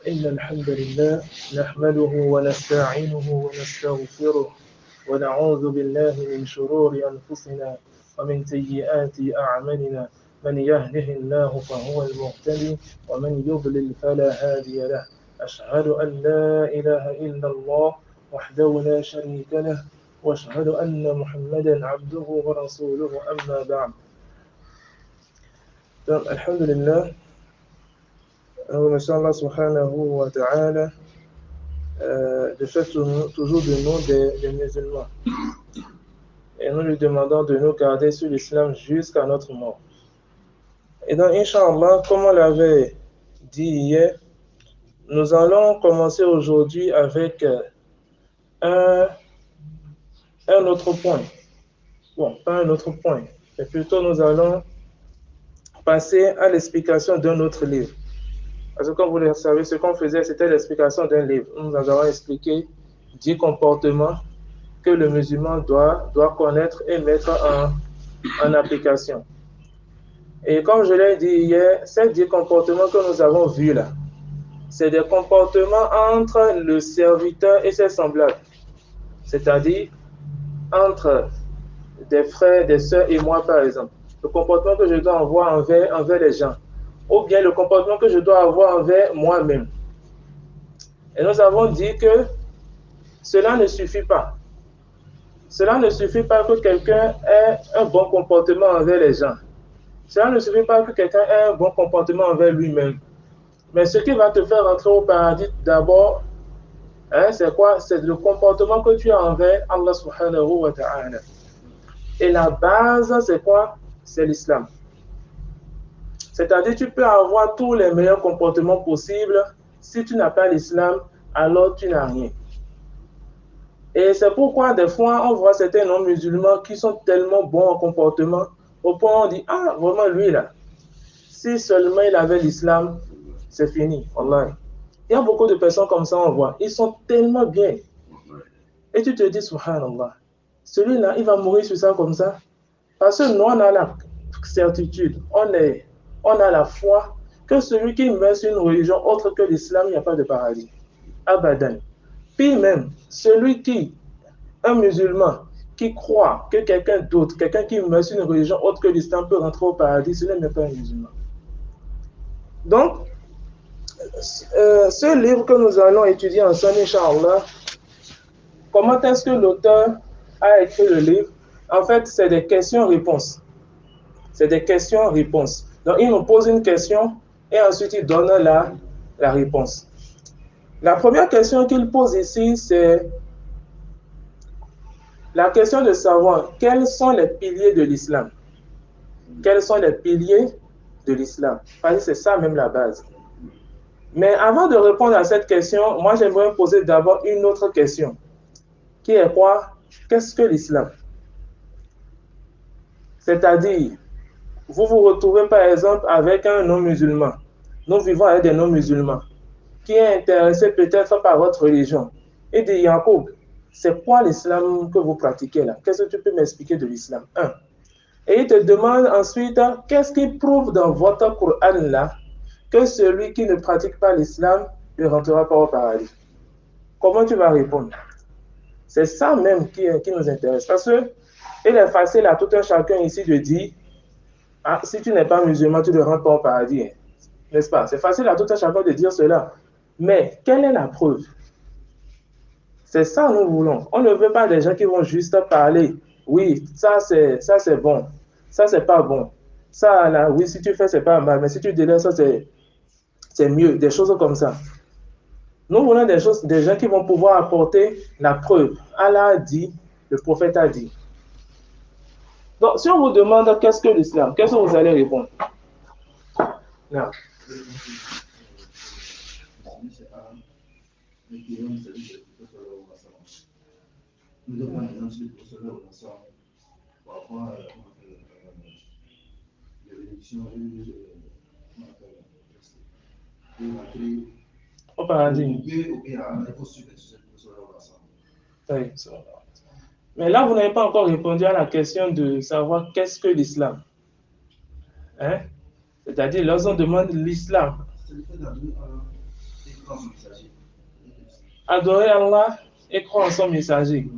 إن الحمد لله نحمده ونستعينه ونستغفره ونعوذ بالله من شرور أنفسنا ومن سيئات أعمالنا من يهده الله فهو المهتدي ومن يضلل فلا هادي له أشهد أن لا إله إلا الله وحده لا شريك له وأشهد أن محمدا عبده ورسوله أما بعد. الحمد لله. Remercions Allah subhanahu wa ta'ala de faire toujours de nous des musulmans. Et nous lui demandons de nous garder sur l'islam jusqu'à notre mort. Et donc, Inch'Allah, comme on l'avait dit hier, nous allons commencer aujourd'hui avec un autre point. Bon, pas un autre point, mais plutôt nous allons passer à l'explication d'un autre livre. Parce que comme vous le savez, ce qu'on faisait, c'était l'explication d'un livre. Nous avons expliqué 10 comportements que le musulman doit connaître et mettre en application. Et comme je l'ai dit hier, ces 10 comportements que nous avons vus là, c'est des comportements entre le serviteur et ses semblables. C'est-à-dire entre des frères, des sœurs et moi par exemple. Le comportement que je dois avoir envers les gens. Ou bien le comportement que je dois avoir envers moi-même. Et nous avons dit que cela ne suffit pas. Cela ne suffit pas que quelqu'un ait un bon comportement envers les gens. Cela ne suffit pas que quelqu'un ait un bon comportement envers lui-même. Mais ce qui va te faire rentrer au paradis d'abord, c'est quoi? C'est le comportement que tu as envers Allah subhanahu wa ta'ala. Et la base, c'est quoi? C'est l'islam. C'est-à-dire, tu peux avoir tous les meilleurs comportements possibles. Si tu n'as pas l'islam, alors tu n'as rien. Et c'est pourquoi des fois, on voit certains non-musulmans qui sont tellement bons en comportement, au point où on dit, ah, vraiment lui là, si seulement il avait l'islam, c'est fini. Allah. Il y a beaucoup de personnes comme ça, on voit, ils sont tellement bien. Et tu te dis, subhanallah, celui-là, il va mourir sur ça comme ça. Parce que nous, on a la certitude, on a la foi que celui qui meurt sur une religion autre que l'islam, il n'y a pas de paradis. Abadan. Puis même, un musulman qui croit que quelqu'un d'autre, quelqu'un qui meurt sur une religion autre que l'islam peut rentrer au paradis, ce n'est pas un musulman. Donc, ce livre que nous allons étudier ensemble, Inch'Allah, comment est-ce que l'auteur a écrit le livre? En fait, c'est des questions-réponses. C'est des questions-réponses. Donc, il nous pose une question et ensuite il donne la réponse. La première question qu'il pose ici, c'est la question de savoir quels sont les piliers de l'islam. Quels sont les piliers de l'islam? Parce que c'est ça même la base. Mais avant de répondre à cette question, moi j'aimerais poser d'abord une autre question. Qui est quoi? Qu'est-ce que l'islam? C'est-à-dire, vous vous retrouvez par exemple avec un non-musulman. Nous vivons avec des non-musulmans qui est intéressé peut-être par votre religion. Il dit, Yacoub, c'est quoi l'islam que vous pratiquez là? Qu'est-ce que tu peux m'expliquer de l'islam? Et il te demande ensuite, qu'est-ce qui prouve dans votre Coran là que celui qui ne pratique pas l'islam ne rentrera pas au paradis? Comment tu vas répondre? C'est ça même qui nous intéresse. Parce que il est facile à tout un chacun ici de dire, ah, si tu n'es pas musulman, tu ne rentres pas au paradis. N'est-ce pas? C'est facile à tout un chacun de dire cela. Mais quelle est la preuve? C'est ça que nous voulons. On ne veut pas des gens qui vont juste parler. Oui, ça c'est bon. Ça c'est pas bon. Ça là, oui, si tu fais c'est pas mal, mais si tu délaisses ça c'est mieux. Des choses comme ça. Nous voulons des gens qui vont pouvoir apporter la preuve. Allah a dit, le prophète a dit. Donc, si on vous demande qu'est-ce que l'islam, qu'est-ce que vous allez répondre? Non. Au paradis. Oui, mais là, vous n'avez pas encore répondu à la question de savoir qu'est-ce que l'islam. Hein? C'est-à-dire, lorsqu'on demande l'islam. Adorer Allah et croire en son messager.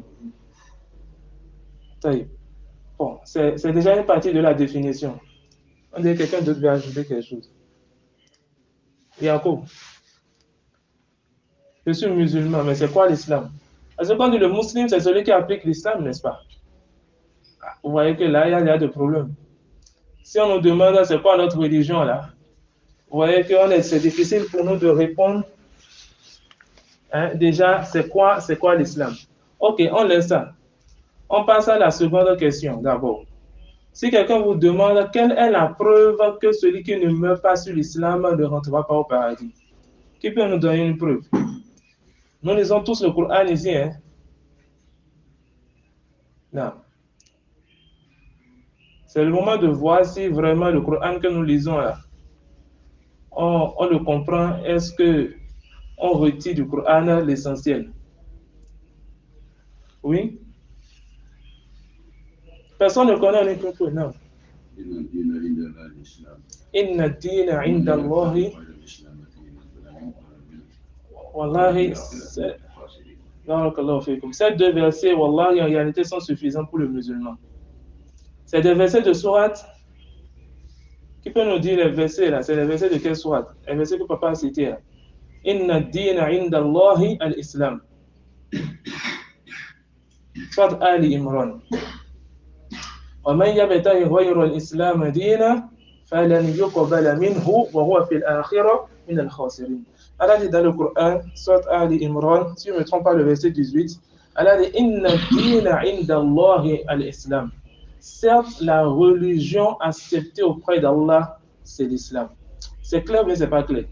Bon, c'est déjà une partie de la définition. On dirait que quelqu'un d'autre va ajouter quelque chose. Yacoub, je suis musulman, mais c'est quoi l'islam? Parce que quand on dit le musulman, c'est celui qui applique l'islam, n'est-ce pas? Vous voyez que là, il y a des problèmes. Si on nous demande c'est quoi notre religion, là, vous voyez que c'est difficile pour nous de répondre. Hein, déjà, c'est quoi l'islam? Ok, on laisse ça. On passe à la seconde question d'abord. Si quelqu'un vous demande quelle est la preuve que celui qui ne meurt pas sur l'islam ne rentrera pas au paradis, qui peut nous donner une preuve? Nous lisons tous le Coran ici. Hein? Non. C'est le moment de voir si vraiment le Coran que nous lisons là, on le comprend. Est-ce qu'on retire du Coran l'essentiel? Oui? Personne ne connaît les propos, non. Inna dina inda Allahi. Wallahi, ces deux versets, wallahi, en réalité, sont suffisants pour le musulman. C'est des versets de sourate. Qui peut nous dire les versets là? C'est les versets de quelle sourate? Les versets que papa a cités là. Inna dina inda Allahi al-Islam. Sourate Ali Imran. ومن يبتغي غير الإسلام دينا فلن يقبل منه وهو في الآخرة من الخاسرين. Allah dit dans le Coran, Sourate Ali Imran, si je ne me trompe pas, le verset 18, Allah dit Inna dina inda Allahi al-Islam. Certes, la religion acceptée auprès d'Allah, c'est l'islam. C'est clair, mais ce n'est pas clair.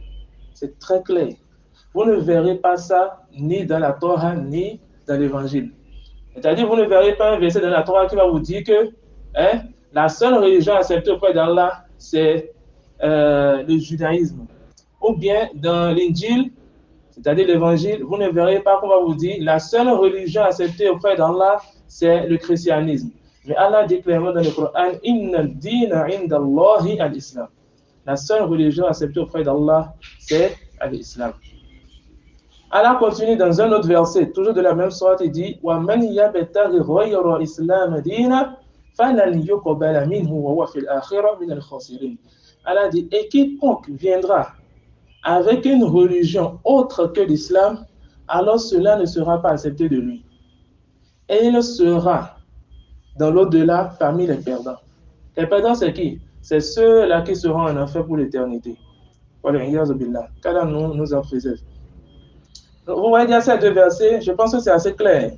C'est très clair. Vous ne verrez pas ça ni dans la Torah, ni dans l'Évangile. C'est-à-dire, vous ne verrez pas un verset dans la Torah qui va vous dire que la seule religion acceptée auprès d'Allah, c'est le judaïsme. Ou bien dans l'Injil, c'est-à-dire l'Évangile, vous ne verrez pas qu'on va vous dire la seule religion acceptée auprès d'Allah, c'est le christianisme. Mais Allah dit clairement dans le Coran, Inna dina inda Allahi al-Islam. La seule religion acceptée auprès d'Allah, c'est l'islam. Allah continue dans un autre verset, toujours de la même sorte, il dit وَمَنْ يَبْتَغِ غَيْرَ الْإِسْلَامَ دِينًا فَلَنْ يُقْبَلَ مِنْهُ وَهُوَ فِي الْآخِرَةِ مِنَ الْخَاسِرِينَ. Allah dit, et quiconque viendra avec une religion autre que l'islam, alors cela ne sera pas accepté de lui. Et il sera dans l'au-delà parmi les perdants. Les perdants, c'est qui? C'est ceux-là qui seront en enfer pour l'éternité. Qu'Allah nous en préserve. Vous voyez bien ces deux versets, je pense que c'est assez clair.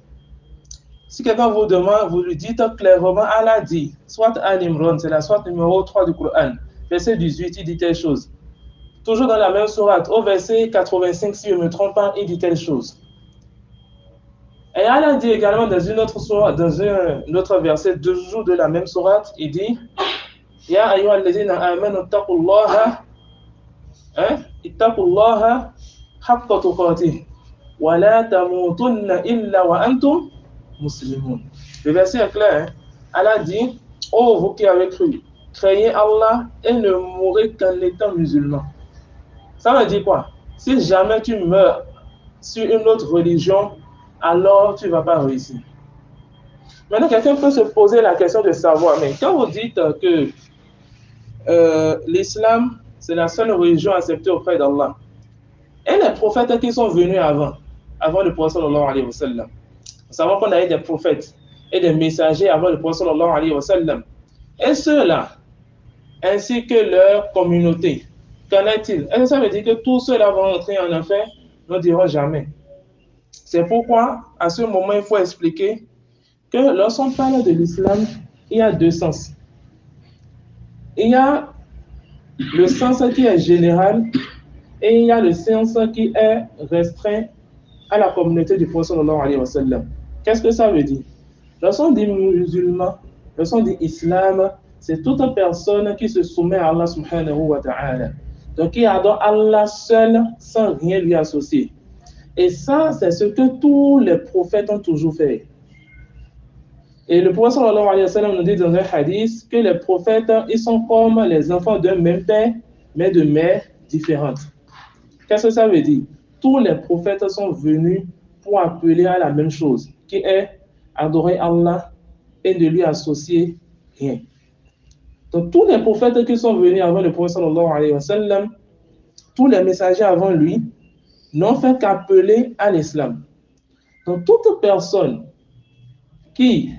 Si quelqu'un vous demande, vous lui dites clairement, Allah dit, soit Al-Imran, c'est la sourate numéro 3 du Coran, verset 18, il dit telle chose. Toujours dans la même sourate, au verset 85, si je ne me trompe pas, il dit telle chose. Et Allah dit également dans une autre sourate, dans un autre verset, toujours de la même sourate, il dit, Ya ayyuhalladhina amanu ittaqullaha, ittaqullaha haqqa tuqatih. وَلَا تَمُوتُنَّ إِلَّا وَأَنْتُمْ مُسْلِمُونَ. Le verset est clair. Hein? Allah dit, oh vous qui avez cru, craignez Allah et ne mourrez qu'en étant musulman. Ça veut dire quoi? Si jamais tu meurs sur une autre religion, alors tu ne vas pas réussir. Maintenant, quelqu'un peut se poser la question de savoir, mais quand vous dites que l'islam, c'est la seule religion acceptée auprès d'Allah, et les prophètes qui sont venus avant le prophète sallallahu alayhi wa sallam. Nous savons qu'on a eu des prophètes et des messagers avant le prophète sallallahu alayhi wa sallam. Et ceux-là, ainsi que leur communauté, qu'en est-il? Est-ce que ça veut dire que tous ceux-là vont entrer en enfer? Nous ne dirons jamais. C'est pourquoi, à ce moment, il faut expliquer que lorsqu'on parle de l'islam, il y a deux sens. Il y a le sens qui est général et il y a le sens qui est restreint à la communauté du prophète sallallahu alayhi wa sallam. Qu'est-ce que ça veut dire? Lorsqu'on dit musulman, lorsqu'on dit islam, c'est toute personne qui se soumet à Allah subhanahu wa ta'ala. Donc qui adore Allah seul sans rien lui associer. Et ça, c'est ce que tous les prophètes ont toujours fait. Et le prophète sallallahu alayhi wa sallam nous dit dans un hadith que les prophètes, ils sont comme les enfants d'un même père, mais de mères différentes. Qu'est-ce que ça veut dire? tous les prophètes sont venus pour appeler à la même chose, qui est adorer Allah et ne lui associer rien. Donc tous les prophètes qui sont venus avant le prophète sallallahu alayhi wa sallam, tous les messagers avant lui, n'ont fait qu'appeler à l'islam. Donc toute personne qui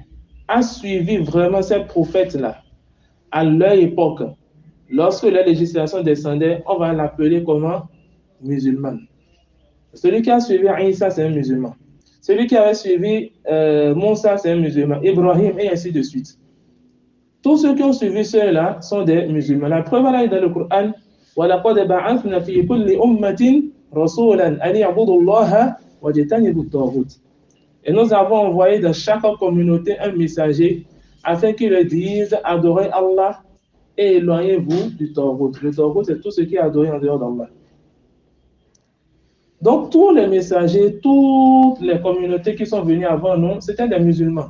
a suivi vraiment ces prophètes-là à leur époque, lorsque la législation descendait, on va l'appeler comment? Musulman. Celui qui a suivi Isa, c'est un musulman. Celui qui avait suivi Moussa, c'est un musulman. Ibrahim, et ainsi de suite. Tous ceux qui ont suivi ceux-là sont des musulmans. La preuve là est dans le Coran. وَلَقَدْ بَعَثْنَا فِي كُلِّ أُمَّةٍ رَسُولًا أَنِ يَعْبُدُوا اللَّهَ وَاجْتَنِبُوا الطَّاغُوتَ. Et nous avons envoyé dans chaque communauté un messager afin qu'il leur dise adorez Allah et éloignez-vous du Taghut. Le Taghut, c'est tout ce qui est adoré en dehors d'Allah. Donc, tous les messagers, toutes les communautés qui sont venues avant nous, c'était des musulmans.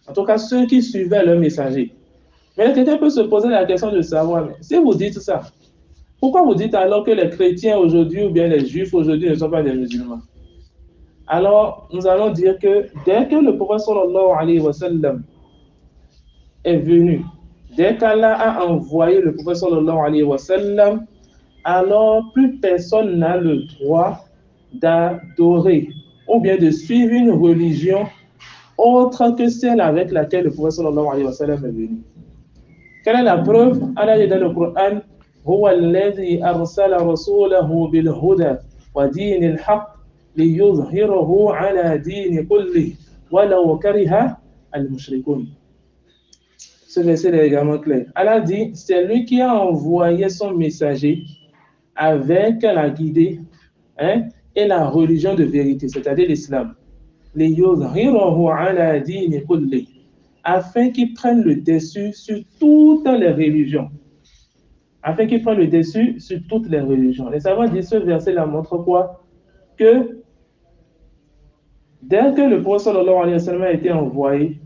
En tout cas, ceux qui suivaient leurs messagers. Mais quelqu'un peut se poser la question de savoir, mais si vous dites ça, pourquoi vous dites alors que les chrétiens aujourd'hui ou bien les juifs aujourd'hui ne sont pas des musulmans? Alors, nous allons dire que dès que le prophète sallallahu alayhi wa sallam est venu, dès qu'Allah a envoyé le prophète sallallahu alayhi wa sallam, alors plus personne n'a le droit d'adorer ou bien de suivre une religion autre que celle avec laquelle le prophète sallallahu alayhi wa sallam est venu. Quelle est la preuve? Allah dit dans le Coran, هو الذي أرسل رسوله بالهدى ودين الحق ليظهره على دين كله ولو كره المشركون. Ce verset est également clair. Allah dit, c'est lui qui a envoyé son messager avec la guidée et la religion de vérité, c'est-à-dire l'islam. ليظهره على دين كله, afin qu'il prenne le dessus sur toutes les religions. Afin qu'il prenne le dessus sur toutes les religions. Les savants disent ce verset-là montre quoi? Que dès que le prophète sallallahu alayhi wa sallam a été envoyé,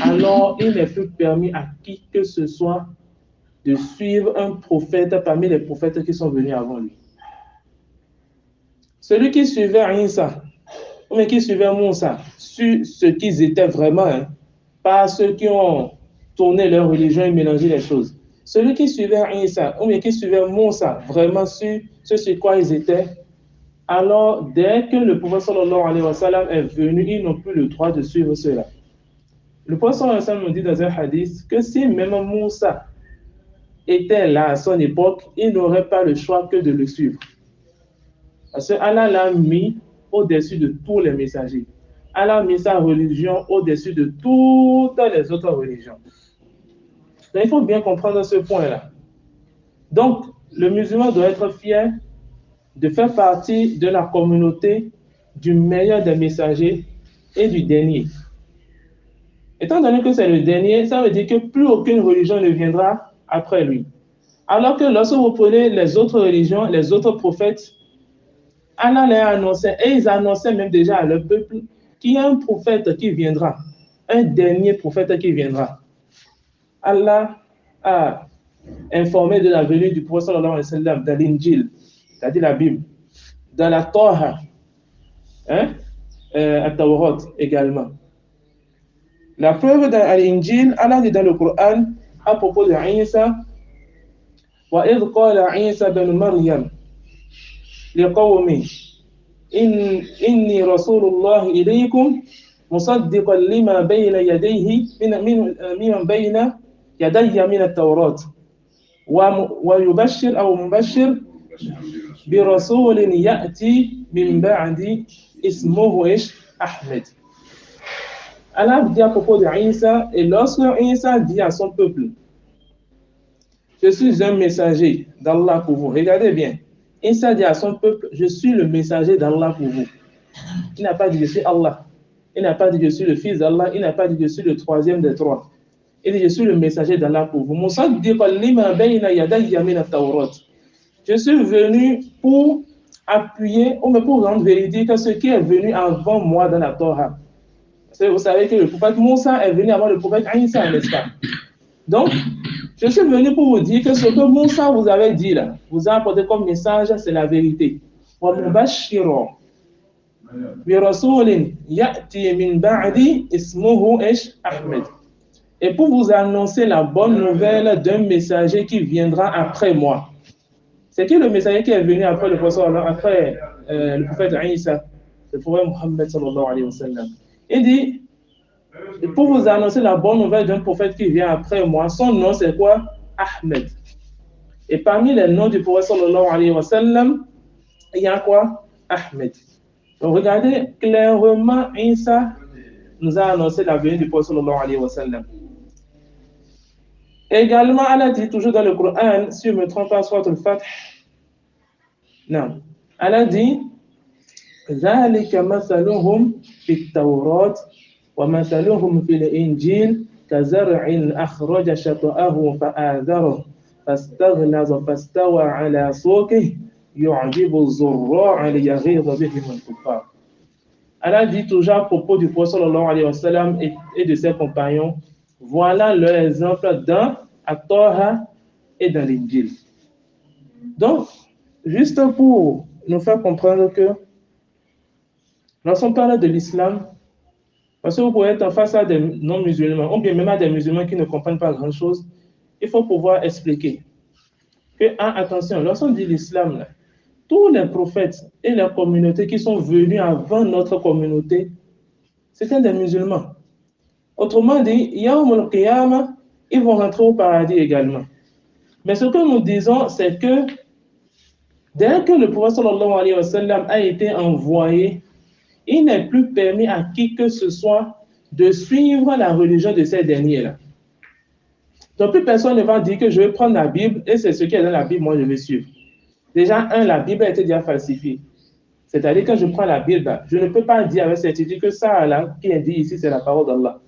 alors il n'est plus permis à qui que ce soit de suivre un prophète parmi les prophètes qui sont venus avant lui. Celui qui suivait Isa, ou bien qui suivait Moussa, sur ce qu'ils étaient vraiment, pas ceux qui ont tourné leur religion et mélangé les choses. Celui qui suivait Isa, ou bien qui suivait Moussa, vraiment sur ce sur quoi ils étaient, alors dès que le prophète sallallahu alayhi wa sallam est venu, ils n'ont plus le droit de suivre cela. Le prophète sallallahu alayhi wa sallam nous dit dans un hadith que si même Moussa était là à son époque, il n'aurait pas le choix que de le suivre. Parce que Allah l'a mis au-dessus de tous les messagers. Allah a mis sa religion au-dessus de toutes les autres religions. Donc, il faut bien comprendre ce point-là. Donc, le musulman doit être fier de faire partie de la communauté du meilleur des messagers et du dernier. Étant donné que c'est le dernier, ça veut dire que plus aucune religion ne viendra après lui. Alors que lorsque vous prenez les autres religions, les autres prophètes, Allah les a annoncé, et ils annonçaient même déjà à leur peuple qu'il y a un prophète qui viendra, un dernier prophète qui viendra. Allah a informé de la venue du prophète sallallahu alayhi wa sallam dans l'Injil, c'est-à-dire la Bible, dans la Torah, à Tawrat également. La preuve dans l'Injil, Allah dit dans le Coran à propos de Isa, وَإِذْ قَالَ عِيسَى بْنُ مَرْيَمَ لِقَوْمِهِ إِنِّي رَسُولُ اللَّهِ إِلَيْكُمْ مُصَدِّقًا لِمَا بَيْنَ يَدَيْهِ مِمَّن بَيْنَ يَدَيَّ مِنَ التَّوْرَاةِ وَيُبَشِّرُ أَوْ مُبَشِّرٌ بِرَسُولٍ يَأْتِي مِنْ بَعْدِي اسْمُهُ أحمد. Allah dit à propos de Isa, et lorsque Isa dit à son peuple, je suis un messager d'Allah pour vous. Regardez bien. Isa dit à son peuple, je suis le messager d'Allah pour vous. Il n'a pas dit je suis Allah. Il n'a pas dit je suis le fils d'Allah. Il n'a pas dit je suis le troisième des trois. Il dit je suis le messager d'Allah pour vous. Je suis venu pour appuyer ou pour rendre véridique ce qui est venu avant moi dans la Torah. Vous savez que le prophète Moussa est venu avant le prophète Isa, n'est-ce pas? Donc, je suis venu pour vous dire que ce que Moussa vous avait dit là, vous a apporté comme message, c'est la vérité. ومبشرا برسول يأتي من بعدي اسمه أحمد. Et pour vous annoncer la bonne nouvelle d'un messager qui viendra après moi. C'est qui le messager qui est venu après le prophète, après le prophète Isa, le prophète Mohammed sallallahu alayhi wa sallam. Il dit, pour vous annoncer la bonne nouvelle d'un prophète qui vient après moi, son nom c'est quoi? Ahmed. Et parmi les noms du prophète sallallahu alayhi wa sallam, il y a quoi? Ahmed. Donc regardez clairement, Isa nous a annoncé la venue du prophète sallallahu alayhi wa sallam. Également, Allah dit toujours dans le Coran, si je ne me trompe pas, soit le Fath. Non. Allah dit ذلك مثلهم في التوراة ومثلهم في الإنجيل كزرع أخرج شطأه فآذره فاستغلظ فاستوى على سوقه يعجب الزراع ليغيظ بهم الكفار. Allah dit toujours à propos du prophète sallallahu alayhi wa sallam et de ses compagnons, voilà leur exemple dans At-Torah et dans l'Injil. Donc, juste pour nous faire comprendre que lorsqu'on parle de l'islam, parce que vous pouvez être face à des non-musulmans, ou bien même à des musulmans qui ne comprennent pas grand-chose, il faut pouvoir expliquer que, attention, lorsqu'on dit l'islam, tous les prophètes et les communautés qui sont venus avant notre communauté, c'était des musulmans. Autrement dit, Yawm al-Qiyamah, ils vont rentrer au paradis également. Mais ce que nous disons, c'est que dès que le prophète sallallahu alayhi wa sallam a été envoyé, il n'est plus permis à qui que ce soit de suivre la religion de ces derniers-là. Donc, plus personne ne va dire que je vais prendre la Bible et c'est ce qui est dans la Bible, moi je vais suivre. Déjà, la Bible a été déjà falsifiée. C'est-à-dire que je prends la Bible, je ne peux pas dire avec certitude que ça là, qui est dit ici, c'est la parole d'Allah.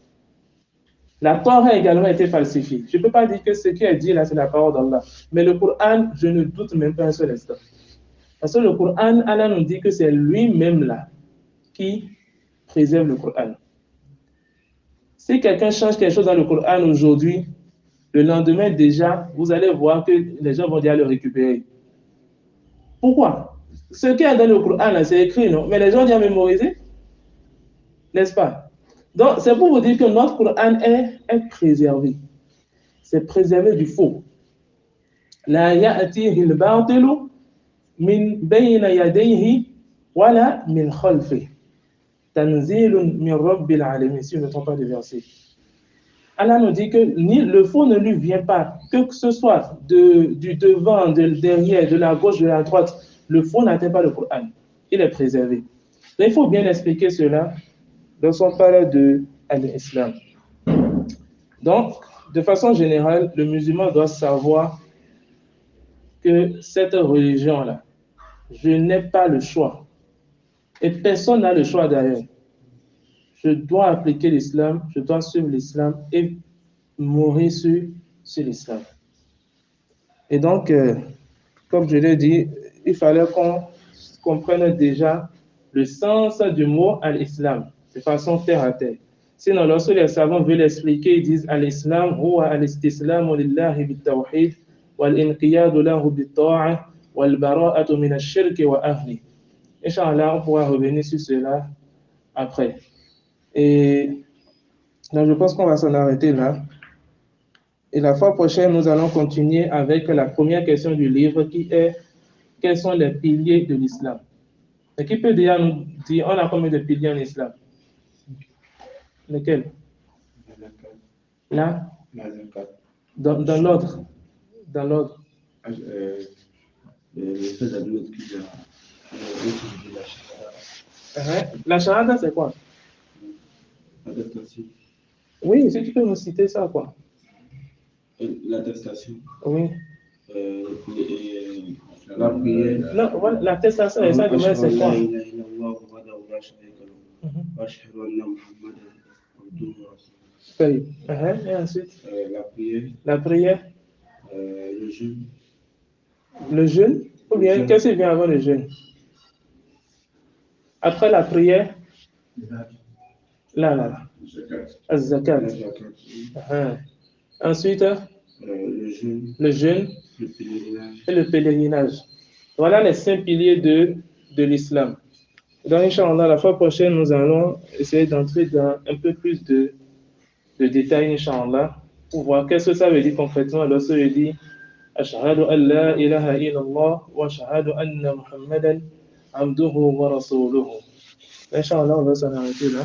La Torah a également été falsifiée. Je ne peux pas dire que ce qui est dit là, c'est la parole d'Allah. Mais le Coran, je ne doute même pas un seul instant. Parce que le Coran, Allah nous dit que c'est lui-même là qui préserve le Coran. Si quelqu'un change quelque chose dans le Coran aujourd'hui, le lendemain déjà, vous allez voir que les gens vont déjà le récupérer. Pourquoi? Ce qui est dans le Coran, c'est écrit, non? Mais les gens ont déjà mémorisé, n'est-ce pas? Donc, c'est pour vous dire que notre Coran est préservé. C'est préservé du faux. La ya'tihi al-batilu min bayna yadayhi wala min khalfihi. Tanzilun min rabbil alamin, si je ne me trompe pas de verset. Allah nous dit que le faux ne lui vient pas, que ce soit du devant, de derrière, de la gauche, de la droite. Le faux n'atteint pas le Coran. Il est préservé. Donc, il faut bien expliquer cela lorsqu'on parle de l'islam. Donc, de façon générale, le musulman doit savoir que cette religion-là, je n'ai pas le choix. Et personne n'a le choix d'ailleurs. Je dois appliquer l'islam, je dois suivre l'islam et mourir sur l'islam. Et donc, comme je l'ai dit, il fallait qu'on comprenne déjà le sens du mot al-islam, de façon terre à terre. Sinon, lorsque les savants veulent l'expliquer, ils disent al-islam huwa al-istislamu lillahi bit-tawhid wal-inqiyadu lahu bit-ta'a wal-bara'atu min ash-shirki wa ahli. Inch'Allah, on pourra revenir sur cela après. Et donc, je pense qu'on va s'en arrêter là. Et la fois prochaine, nous allons continuer avec la première question du livre qui est quels sont les piliers de l'islam? Et qui peut déjà nous dire, on a combien de piliers en islam? Lesquels? Là? Dans l'ordre. Dans l'ordre. La shahada, c'est quoi? Oui, si tu peux nous citer ça, quoi. L'attestation. Oui. La prière. Non, voilà, l'attestation, et ça, demain, c'est quoi? Et ensuite? La prière. La prière. Le jeûne. Le jeûne? Ou bien, qu'est-ce qui vient avant le jeûne? Après la prière? Là. Az-zakat. Ensuite, le jeûne le pèlerinage. et le pèlerinage. Voilà les 5 piliers de de l'islam. Donc, Inch'Allah, la fois prochaine, nous allons essayer d'entrer dans un peu plus de détails, Inch'Allah, pour voir qu'est-ce que ça veut dire concrètement lorsque je dis Ashhadu an la ilaha illallah wa ashhadu anna Muhammadan abduhu wa rasuluhu. Inch'Allah, on va s'en arrêter là,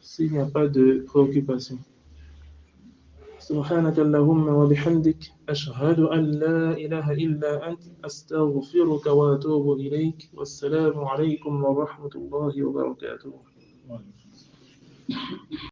s'il n'y a pas de préoccupation. سبحانك اللهم وبحمدك أشهد أن لا إله إلا أنت أستغفرك وأتوب إليك والسلام عليكم ورحمة الله وبركاته.